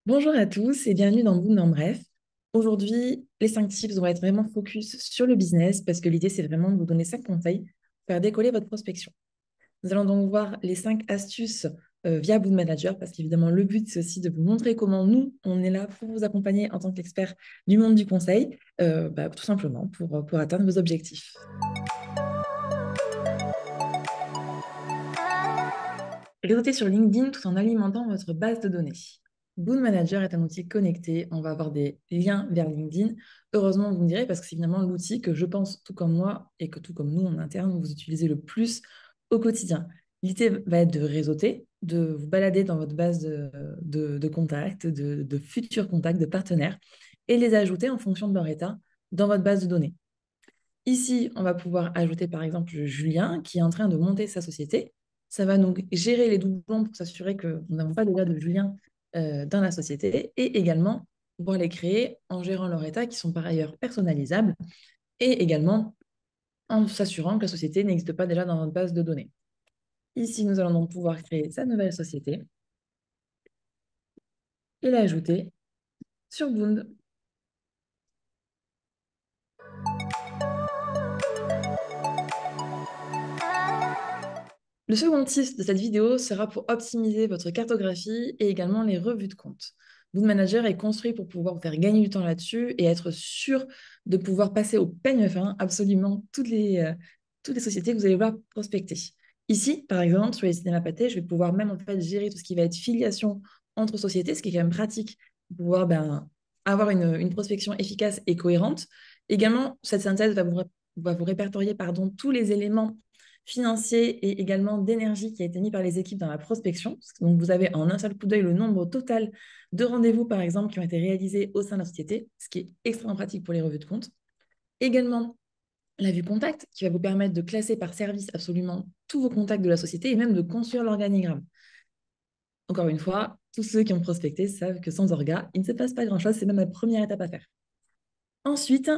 Bonjour à tous et bienvenue dans Boom en Bref. Aujourd'hui, les 5 tips vont être vraiment focus sur le business parce que l'idée, c'est vraiment de vous donner 5 conseils pour faire décoller votre prospection. Nous allons donc voir les 5 astuces via Boom Manager parce qu'évidemment, le but, c'est aussi de vous montrer comment nous, on est là pour vous accompagner en tant qu'expert du monde du conseil, tout simplement pour atteindre vos objectifs. Réseauter sur LinkedIn tout en alimentant votre base de données. Boon Manager est un outil connecté. On va avoir des liens vers LinkedIn. Heureusement, vous me direz, parce que c'est finalement l'outil que je pense, tout comme moi et que tout comme nous en interne, vous utilisez le plus au quotidien. L'idée va être de réseauter, de vous balader dans votre base de contacts, de futurs contacts, de partenaires, et les ajouter en fonction de leur état dans votre base de données. Ici, on va pouvoir ajouter par exemple Julien qui est en train de monter sa société. Ça va donc gérer les doublons pour s'assurer que nous n'avons pas déjà de Julien dans la société et également pouvoir les créer en gérant leur état qui sont par ailleurs personnalisables et également en s'assurant que la société n'existe pas déjà dans notre base de données. Ici, nous allons donc pouvoir créer sa nouvelle société et l'ajouter sur Boond. Le second tip de cette vidéo sera pour optimiser votre cartographie et également les revues de compte. Boot Manager est construit pour pouvoir vous faire gagner du temps là-dessus et être sûr de pouvoir passer au peigne fin absolument toutes les sociétés que vous allez vouloir prospecter. Ici, par exemple, sur les cinémas pâtés, je vais pouvoir même en fait gérer tout ce qui va être filiation entre sociétés, ce qui est quand même pratique pour pouvoir avoir une prospection efficace et cohérente. Également, cette synthèse va vous répertorier tous les éléments financier et également d'énergie qui a été mis par les équipes dans la prospection. Donc, vous avez en un seul coup d'œil le nombre total de rendez-vous, par exemple, qui ont été réalisés au sein de la société, ce qui est extrêmement pratique pour les revues de compte. Également, la vue contact, qui va vous permettre de classer par service absolument tous vos contacts de la société et même de construire l'organigramme. Encore une fois, tous ceux qui ont prospecté savent que sans orga, il ne se passe pas grand-chose, c'est même la première étape à faire. Ensuite,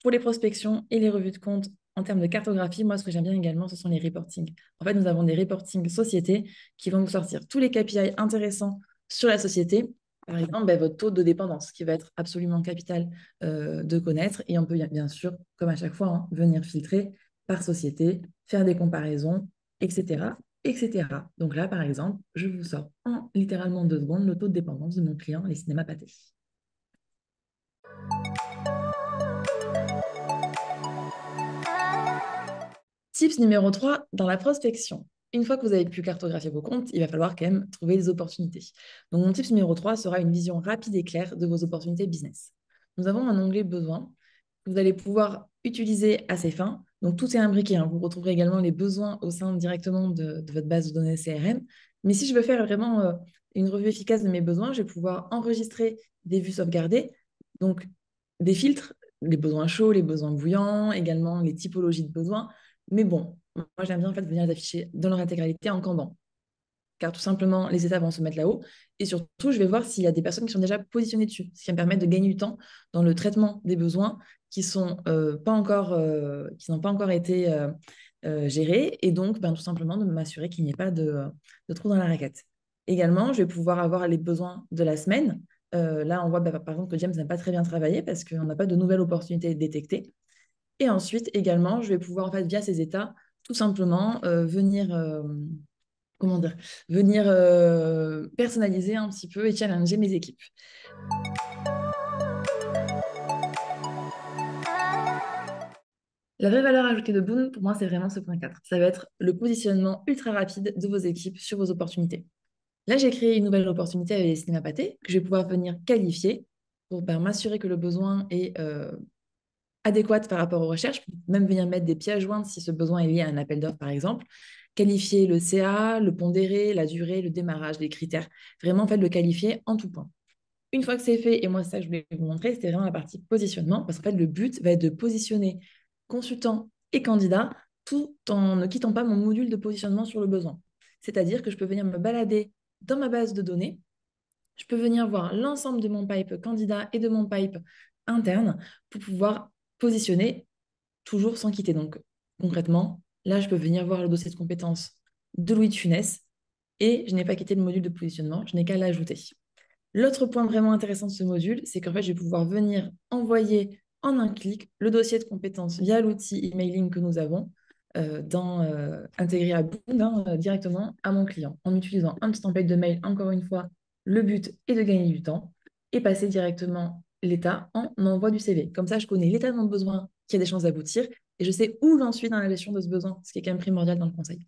pour les prospections et les revues de compte, en termes de cartographie, moi, ce que j'aime bien également, ce sont les reportings. En fait, nous avons des reportings sociétés qui vont vous sortir tous les KPI intéressants sur la société. Par exemple, votre taux de dépendance, qui va être absolument capital de connaître. Et on peut bien sûr, comme à chaque fois, venir filtrer par société, faire des comparaisons, etc., etc. Donc là, par exemple, je vous sors en littéralement 2 secondes le taux de dépendance de mon client, les cinémas pâtés. Tips numéro 3 dans la prospection. Une fois que vous avez pu cartographier vos comptes, il va falloir quand même trouver des opportunités. Donc, mon tips numéro 3 sera une vision rapide et claire de vos opportunités business. Nous avons un onglet besoins que vous allez pouvoir utiliser à ces fins. Donc, tout est imbriqué, hein. Vous retrouverez également les besoins au sein directement de votre base de données CRM. Mais si je veux faire vraiment une revue efficace de mes besoins, je vais pouvoir enregistrer des vues sauvegardées, donc des filtres, les besoins chauds, les besoins bouillants, également les typologies de besoins. Mais bon, moi j'aime bien en fait venir les afficher dans leur intégralité en Kanban. Car tout simplement, les étapes vont se mettre là-haut. Et surtout, je vais voir s'il y a des personnes qui sont déjà positionnées dessus, ce qui va me permettre de gagner du temps dans le traitement des besoins qui sont pas encore, qui n'ont pas encore été gérés. Et donc, tout simplement, de m'assurer qu'il n'y ait pas de trou dans la raquette. Également, je vais pouvoir avoir les besoins de la semaine. Là, on voit par exemple que James n'a pas très bien travaillé parce qu'on n'a pas de nouvelles opportunités détectées. Et ensuite, également, je vais pouvoir, en fait, via ces états, tout simplement comment dire, venir personnaliser un petit peu et challenger mes équipes. La vraie valeur ajoutée de Boon, pour moi, c'est vraiment ce point 4. Ça va être le positionnement ultra rapide de vos équipes sur vos opportunités. Là, j'ai créé une nouvelle opportunité avec les cinémas pâtés que je vais pouvoir venir qualifier pour m'assurer que le besoin est adéquate par rapport aux recherches, même venir mettre des pièces jointes si ce besoin est lié à un appel d'offres, par exemple. Qualifier le CA, le pondéré, la durée, le démarrage, les critères. Vraiment, en fait, le qualifier en tout point. Une fois que c'est fait, et moi, c'est ça que je voulais vous montrer, c'était vraiment la partie positionnement, parce qu'en fait, le but va être de positionner consultant et candidat tout en ne quittant pas mon module de positionnement sur le besoin. C'est-à-dire que je peux venir me balader dans ma base de données, je peux venir voir l'ensemble de mon pipe candidat et de mon pipe interne pour pouvoir positionner toujours sans quitter. Donc, concrètement, là, je peux venir voir le dossier de compétences de Louis de Funès et je n'ai pas quitté le module de positionnement, je n'ai qu'à l'ajouter. L'autre point vraiment intéressant de ce module, c'est qu'en fait, je vais pouvoir venir envoyer en un clic le dossier de compétences via l'outil emailing que nous avons intégré à Boond directement à mon client en utilisant un petit template de mail. Encore une fois, le but est de gagner du temps et passer directement l'état en envoi du CV. Comme ça, je connais l'état de mon besoin qui a des chances d'aboutir et je sais où j'en suis dans la gestion de ce besoin, ce qui est quand même primordial dans le conseil.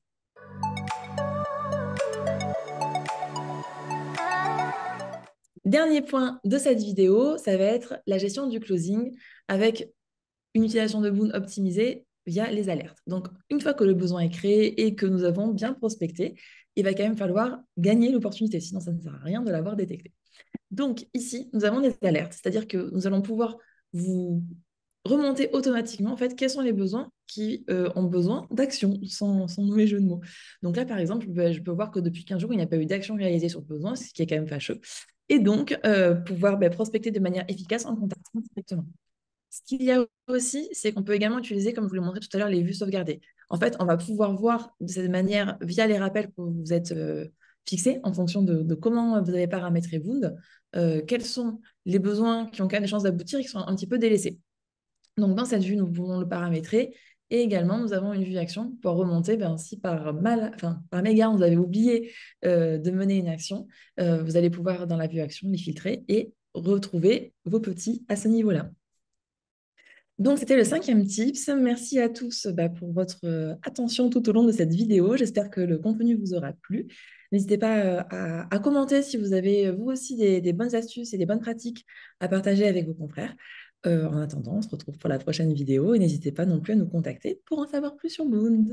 Dernier point de cette vidéo, ça va être la gestion du closing avec une utilisation de Boon optimisée via les alertes. Donc, une fois que le besoin est créé et que nous avons bien prospecté, il va quand même falloir gagner l'opportunité, sinon ça ne sert à rien de l'avoir détecté. Donc, ici, nous avons des alertes, c'est-à-dire que nous allons pouvoir vous remonter automatiquement en fait quels sont les besoins qui ont besoin d'action, sans mauvais jeu de mots. Donc là, par exemple, je peux voir que depuis 15 jours, il n'y a pas eu d'action réalisée sur le besoin, ce qui est quand même fâcheux. Et donc, pouvoir prospecter de manière efficace en contactant directement. Ce qu'il y a aussi, c'est qu'on peut également utiliser, comme je vous l'ai montré tout à l'heure, les vues sauvegardées. En fait, on va pouvoir voir de cette manière, via les rappels que vous êtes fixés, en fonction de comment vous avez paramétré Wound, quels sont les besoins qui ont quand même des chances d'aboutir et qui sont un petit peu délaissés. Donc, dans cette vue, nous pouvons le paramétrer. Et également, nous avons une vue action pour remonter, si par mégarde, vous avez oublié de mener une action, vous allez pouvoir, dans la vue action, les filtrer et retrouver vos petits à ce niveau-là. Donc, c'était le 5e tips. Merci à tous pour votre attention tout au long de cette vidéo. J'espère que le contenu vous aura plu. N'hésitez pas à commenter si vous avez vous aussi des bonnes astuces et des bonnes pratiques à partager avec vos confrères. En attendant, on se retrouve pour la prochaine vidéo et n'hésitez pas non plus à nous contacter pour en savoir plus sur Boond.